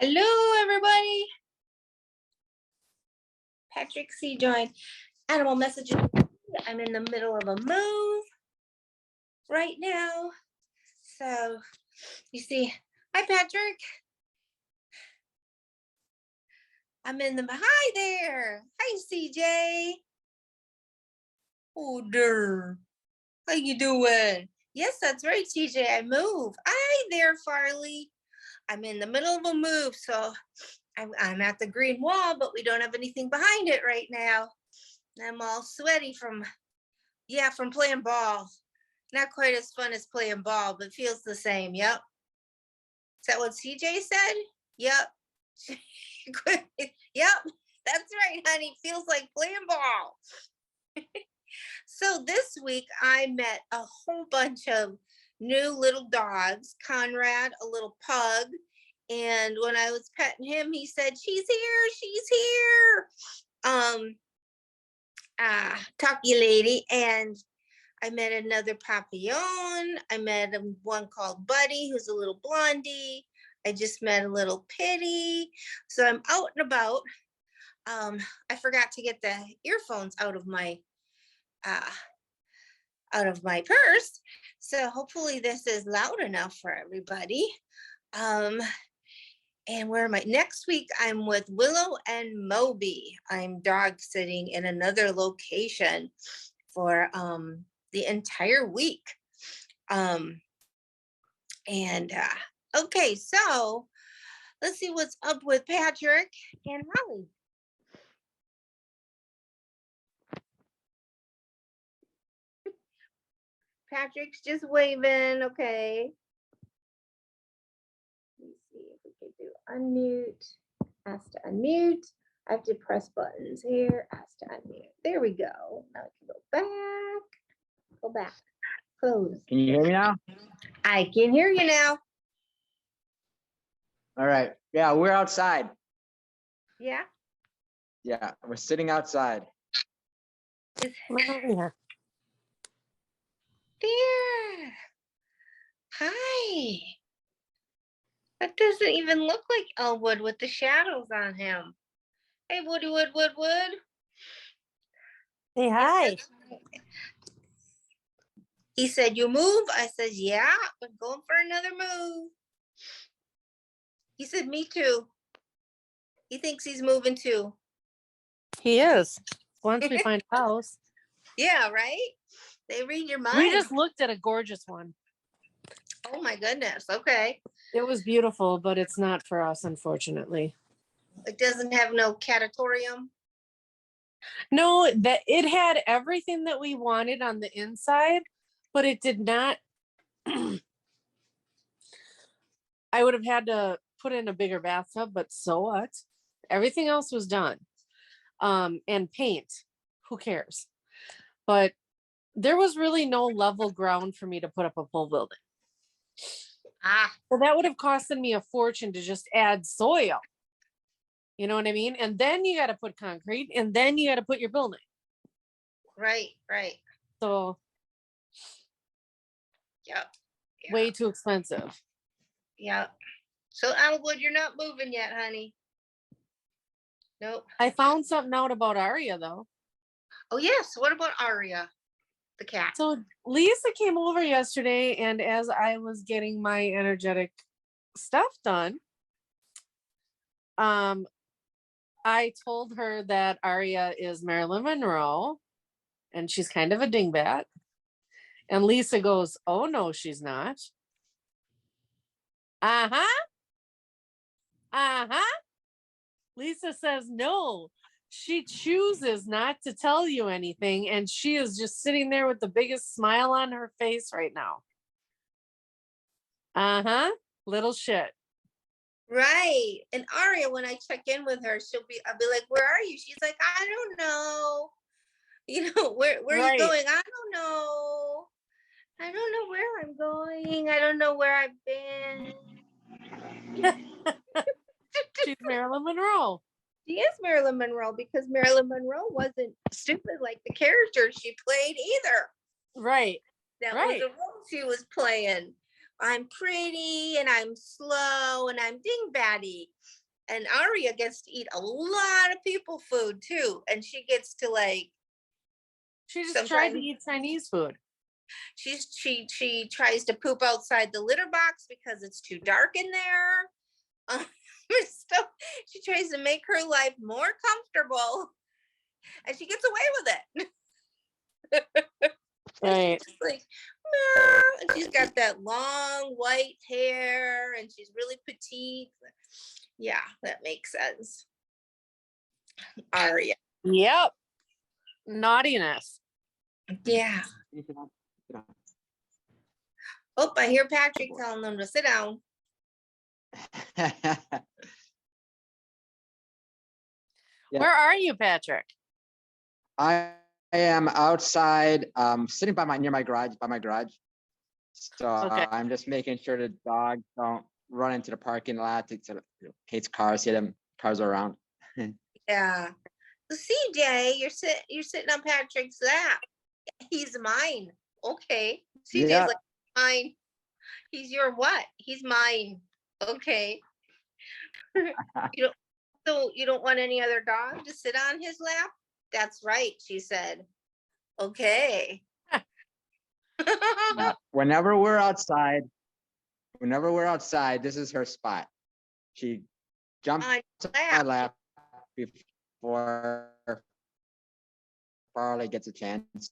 Hello, everybody. Patrick C. joined Animal Messages. I'm in the middle of a move right now. So, you see, hi, Patrick. Hi there. Hi, CJ. Oh, dear. How you doing? Yes, that's right, CJ. I move. Hi there, Farley. I'm in the middle of a move, so I'm at the green wall, but we don't have anything behind it right now. I'm all sweaty from playing ball. Not quite as fun as playing ball, but feels the same. Yep. Is that what CJ said? Yep. Yep. That's right, honey. Feels like playing ball. So this week I met a whole bunch of new little dogs. Conrad, a little pug. And when I was petting him, he said, she's here. Talkie lady. And I met another papillon. I met one called Buddy, who's a little blondie. I just met a little pitty. So I'm out and about. I forgot to get the earphones out of my purse. So hopefully this is loud enough for everybody. And where am I? Next week, I'm with Willow and Moby. I'm dog sitting in another location for the entire week. Okay, so let's see what's up with Patrick and Holly. Patrick's just waving, okay. Let's see if we can do unmute, ask to unmute. I have to press buttons here, ask to unmute. There we go. Now I can go back, close. Can you hear me now? I can hear you now. All right. Yeah, we're outside. Yeah? Yeah, we're sitting outside. There. Hi. That doesn't even look like Elwood with the shadows on him. Hey, Woody Wood. Say hi. He said, you move? I said, yeah, I'm going for another move. He said, me too. He thinks he's moving too. He is. Once we find a house. Yeah, right? They read your mind. We just looked at a gorgeous one. Oh my goodness. Okay. It was beautiful, but it's not for us, unfortunately. It doesn't have no catatorium. No, that it had everything that we wanted on the inside, but it did not. I would have had to put in a bigger bathtub, but so what? Everything else was done. And paint. Who cares? But there was really no level ground for me to put up a pole building. Well, that would have costed me a fortune to just add soil. You know what I mean? And then you got to put concrete, and then you got to put your building. Right. So, Yep. Way too expensive. Yep. So, Elwood, you're not moving yet, honey. Nope. I found something out about Aria, though. Oh, yes. What about Aria, the cat? So, Lisa came over yesterday, and as I was getting my energetic stuff done, I told her that Aria is Marilyn Monroe, and she's kind of a dingbat. And Lisa goes, oh, no, she's not. Lisa says, no, she chooses not to tell you anything. And she is just sitting there with the biggest smile on her face right now. Little shit. Right. And Aria, when I check in with her, I'll be like, where are you? She's like, I don't know. You know, where are you going? I don't know. I don't know where I'm going. I don't know where I've been. She's Marilyn Monroe. She is Marilyn Monroe because Marilyn Monroe wasn't stupid like the character she played either. Right. That was the role she was playing. I'm pretty and I'm slow and I'm dingbatty. And Aria gets to eat a lot of people food too. And she gets to like She just tried to sometimes eat Chinese food. she tries to poop outside the litter box because it's too dark in there. So she tries to make her life more comfortable and she gets away with it. Right. She's like, "Meow," and she's got that long white hair and she's really petite. Yeah, that makes sense. Aria. Yep. Naughtiness. Yeah. Oh, I hear Patrick telling them to sit down. Yeah. Where are you, Patrick? I am outside, sitting near my garage, So Okay. I'm just making sure the dogs don't run into the parking lot. It's hates cars, hit them, cars are around. Yeah. So CJ, you're sitting on Patrick's lap. He's mine. Okay. CJ's Yeah. like mine. He's your what? He's mine. Okay. You don't so you don't want any other dog to sit on his lap? That's right, she said. Okay. Whenever we're outside, this is her spot. She jumps On on lap. my lap before Farley gets a chance.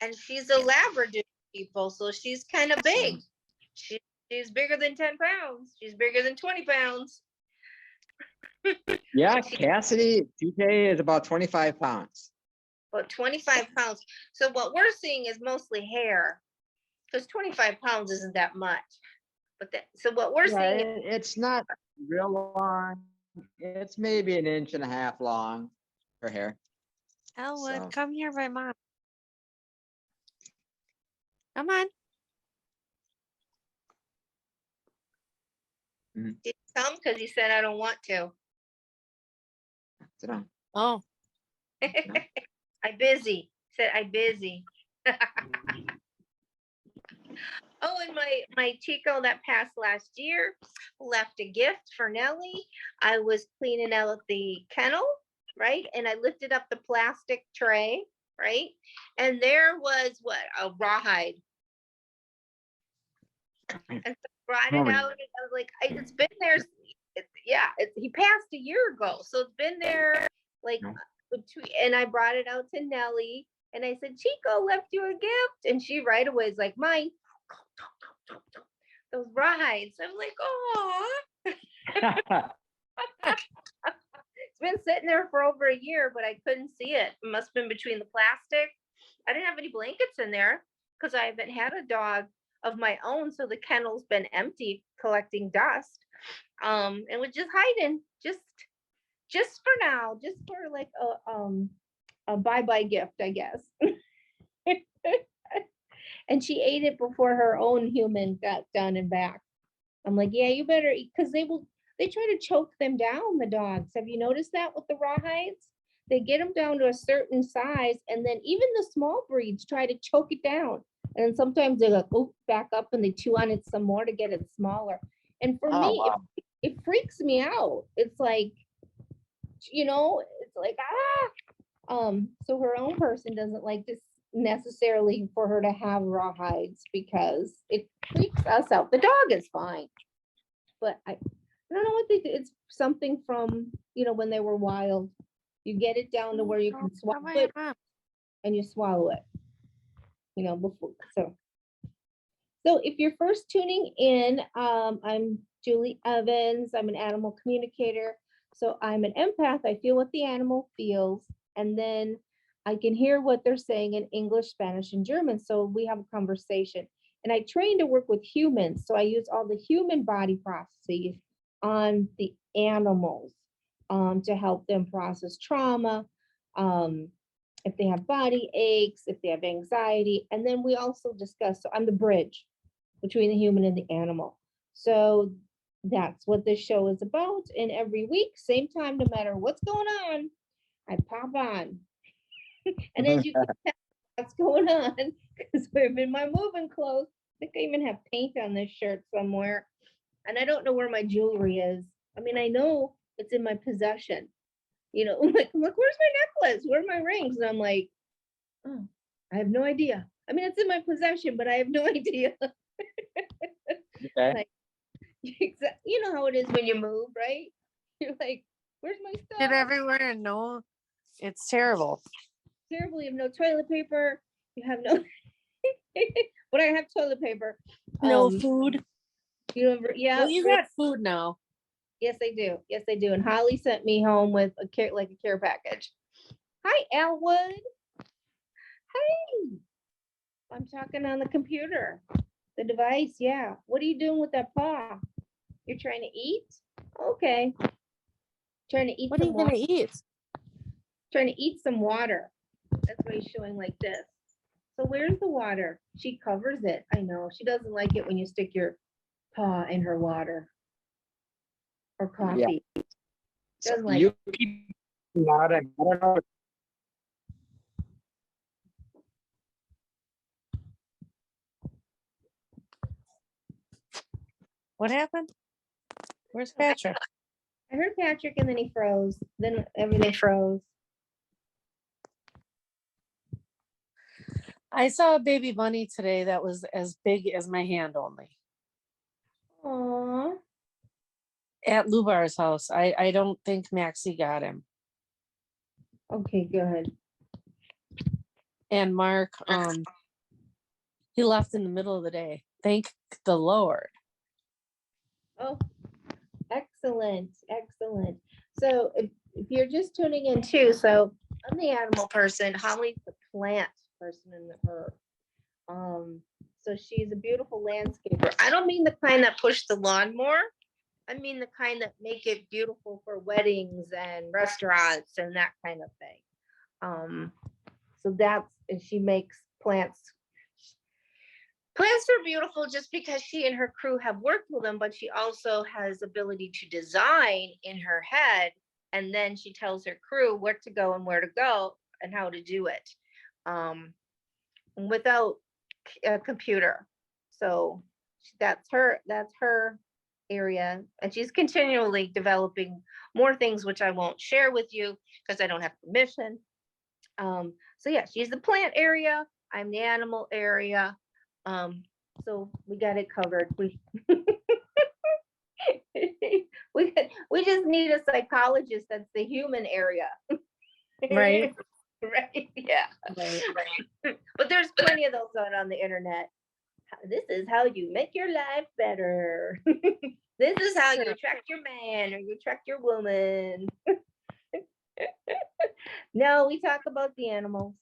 And she's a Labrador, people, so she's kind of big. She's bigger than 10 pounds. She's bigger than 20 pounds. Yeah, Cassidy, TJ is about 25 pounds. About 25 pounds. So what we're seeing is mostly hair, because 25 pounds isn't that much. But so what we're seeing is It's not real long. It's maybe 1.5 inches long, her hair. Elwood, So- come here, my mom. Come on. did he come because he said I don't want to. Sit down. Oh, I busy. Said I busy. Oh, and my Chico that passed last year left a gift for Nellie. I was cleaning out the kennel, right? And I lifted up the plastic tray, right? And there was what? A rawhide. And so I brought it out and I was like, it's been there. He passed a year ago. So it's been there like and I brought it out to Nellie and I said, Chico left you a gift. And she right away is like, mine. Those rawhides. I'm like, oh. It's been sitting there for over a year, but I couldn't see it. It must have been between the plastic. I didn't have any blankets in there because I haven't had a dog of my own. So the kennel's been empty, collecting dust. And was just hiding, just for now, just for like a bye-bye gift, I guess. And she ate it before her own human got done and back. I'm like, yeah, you better eat, because they try to choke them down, the dogs. Have you noticed that with the rawhides? They get them down to a certain size, and then even the small breeds try to choke it down. And sometimes they go back up and they chew on it some more to get it smaller. And for me, wow. it freaks me out. It's like, it's like, so her own person doesn't like this necessarily for her to have rawhides because it freaks us out. The dog is fine, but I don't know what they do. It's something from when they were wild. You get it down to where you can swallow it and you swallow it. Before so if you're first tuning in, I'm Julie Evans. I'm an animal communicator. So I'm an empath. I feel what the animal feels, and then I can hear what they're saying in English, Spanish, and German. So we have a conversation. And I train to work with humans. So I use all the human body processes on the animals to help them process trauma, if they have body aches, if they have anxiety. And then we also discuss, so I'm the bridge between the human and the animal. So that's what this show is about. And every week, same time, no matter what's going on, I pop on. And as you can tell what's going on, because I'm in my moving clothes, think I even have paint on this shirt somewhere. And I don't know where my jewelry is. I mean, I know it's in my possession. You know, like, look, where's my necklace? Where are my rings? And I'm like, oh, I have no idea. I mean, it's in my possession, but I have no idea. Okay. Like, you know how it is when you move, right? You're like, where's my Get stuff? everywhere and no, it's terrible. Terrible. You have no toilet paper. You have no, but I have toilet paper. No food. You remember? Yeah. Well, you got food now. Yes, I do. Yes, I do. And Holly sent me home with a care package. Hi, Elwood. Hey, I'm talking on the computer, the device. Yeah. What are you doing with that paw? You're trying to eat? Okay. Trying to eat What are some you gonna water. eat? Trying to eat some water. That's why he's showing like this. So where's the water? She covers it. I know. She doesn't like it when you stick your paw in her water or coffee. So Doesn't like you keep water. I don't know. What happened? Where's Patrick? I heard Patrick and then he froze. Then everything froze. I saw a baby bunny today that was as big as my hand only Aw. at Lubar's house. I don't think Maxie got him. Okay, good. And Mark, he left in the middle of the day. Thank the Lord. Oh, excellent. Excellent. So if you're just tuning in too, so I'm the animal person. Holly's the plant person in the earth. So she's a beautiful landscaper. I don't mean the kind that push the lawnmower. I mean the kind that make it beautiful for weddings and restaurants and that kind of thing. So and she makes plants. Plants are beautiful just because she and her crew have worked with them, but she also has ability to design in her head, and then she tells her crew where to go and where to go and how to do it, without a computer. So that's her area, and she's continually developing more things, which I won't share with you because I don't have permission. So yeah, she's the plant area. I'm the animal area. So we got it covered. We we just need a psychologist that's the human area. Right. Right. Yeah. Right. But there's plenty of those on the internet. This is how you make your life better. This is how you attract your man or you attract your woman. No, we talk about the animals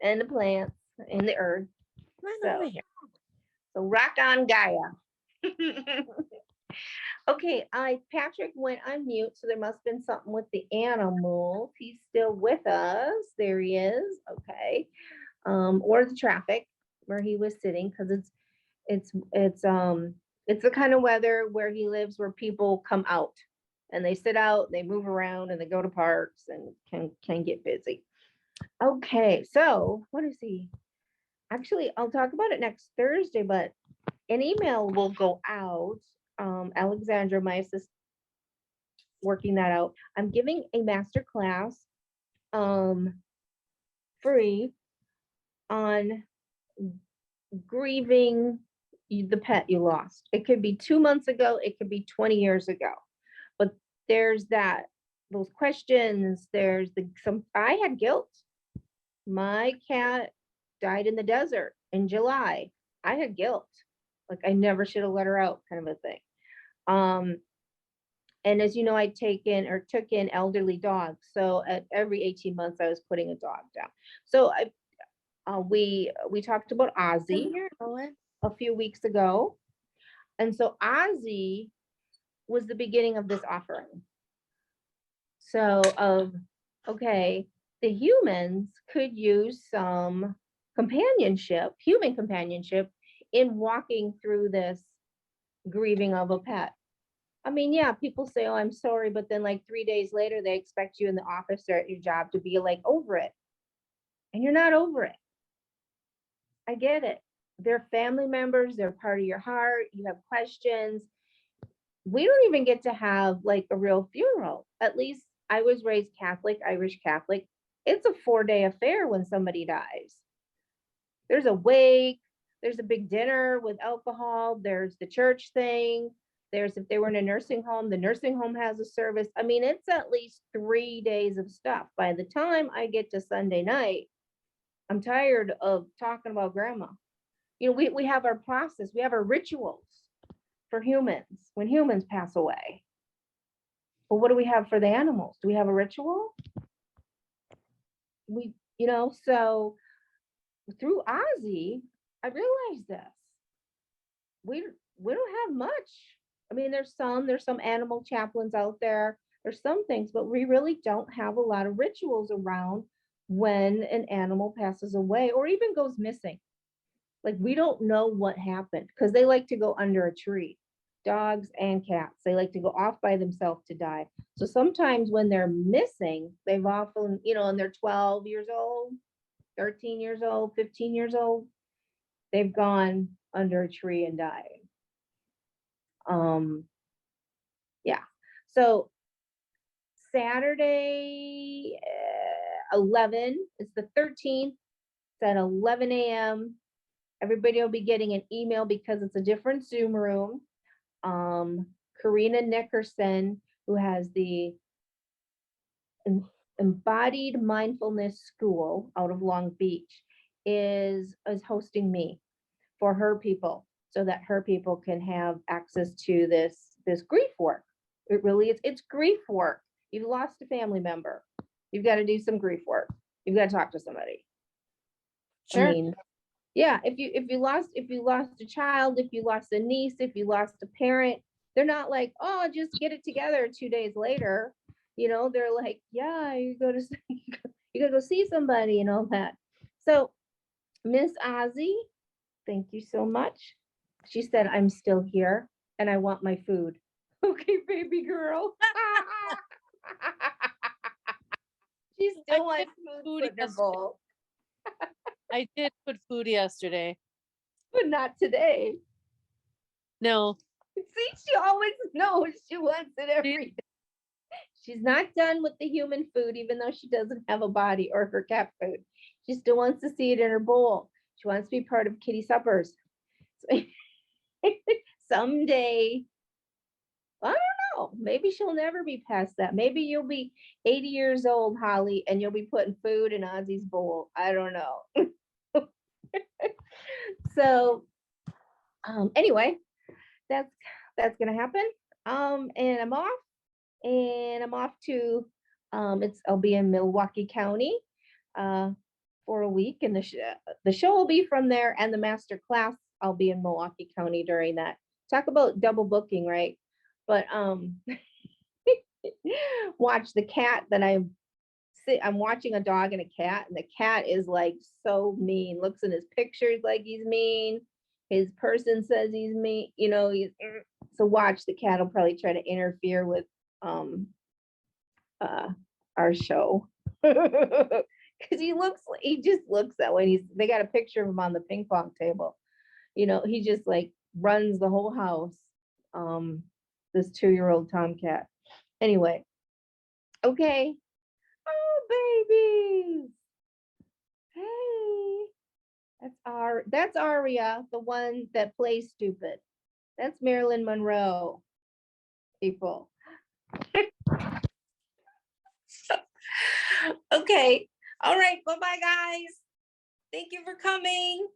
and the plants and the earth. Run over here. So rock on, Gaia. Okay, Patrick went on mute, so there must have been something with the animals. He's still with us. There he is. Okay. Or the traffic where he was sitting, because it's the kind of weather where he lives where people come out and they sit out, they move around, and they go to parks and can get busy. Okay, so what is he? Actually, I'll talk about it next Thursday, but an email will go out. Alexandra, my assistant, working that out. I'm giving a master class free on grieving the pet you lost. It could be 2 months ago, it could be 20 years ago. But there's those questions, I had guilt. My cat died in the desert in July. I had guilt. Like I never should have let her out, kind of a thing. And as you know, I took in elderly dogs. So at every 18 months, I was putting a dog down. So we talked about Ozzy a few weeks ago. And so Ozzy was the beginning of this offering. So okay, the humans could use some human companionship in walking through this grieving of a pet. I mean, yeah, people say, oh, I'm sorry, but then like 3 days later, they expect you in the office or at your job to be like over it. And you're not over it. I get it. they're family members, they're part of your heart, you have questions. We don't even get to have like a real funeral. At least I was raised Catholic, Irish Catholic. It's a 4-day affair when somebody dies. There's a wake, there's a big dinner with alcohol, there's the church thing, there's, if they were in a nursing home, the nursing home has a service. I mean, it's at least 3 days of stuff. By the time I get to Sunday night, I'm tired of talking about grandma. You know, we have our process, we have our rituals for humans when humans pass away. But what do we have for the animals? Do we have a ritual? We, you know, so through Ozzy, I realized this. We don't have much. I mean, there's some animal chaplains out there. There's some things, but we really don't have a lot of rituals around when an animal passes away or even goes missing. Like, we don't know what happened because they like to go under a tree. Dogs and cats, they like to go off by themselves to die. So sometimes when they're missing, they've often, you know, and they're 12 years old, 13 years old, 15 years old, they've gone under a tree and died. Yeah. So Saturday, 11, it's the 13th, it's at 11 a.m. Everybody will be getting an email because it's a different Zoom room. Karina Nickerson, who has the Embodied Mindfulness School out of Long Beach, is hosting me for her people so that her people can have access to this grief work. It really is, it's grief work. You've lost a family member. You've got to do some grief work. You've got to talk to somebody. Sure. I mean, yeah, if you lost a child, if you lost a niece, if you lost a parent, they're not like, oh, just get it together 2 days later. You know, they're like, yeah, you gotta go see somebody and all that. So Miss Ozzy, thank you so much. She said, I'm still here and I want my food. Okay, baby girl. She still wants food in her bowl, I did put food yesterday. but not today. No, See, she always knows she wants it every day. She's not done with the human food, even though she doesn't have a body or her cat food. She still wants to see it in her bowl. She wants to be part of kitty suppers. So, someday, I don't know, maybe she'll never be past that. Maybe you'll be 80 years old, Holly, and you'll be putting food in Ozzy's bowl. I don't know. So anyway, that's gonna happen. And I'm off to I'll be in Milwaukee County for a week, and the show will be from there, and the master class I'll be in Milwaukee County during that. Talk about double booking, right? But watch the cat that I'm watching a dog and a cat, and the cat is like so mean, looks in his pictures like he's mean, his person says he's mean, you know, so watch, the cat will probably try to interfere with our show. Because he just looks that way. They got a picture of him on the ping pong table. You know, he just like runs the whole house. This 2-year-old tomcat. Anyway, okay. Oh, babies. Hey, that's Aria, the one that plays stupid. That's Marilyn Monroe, people. Okay. All right. Bye-bye, guys. Thank you for coming.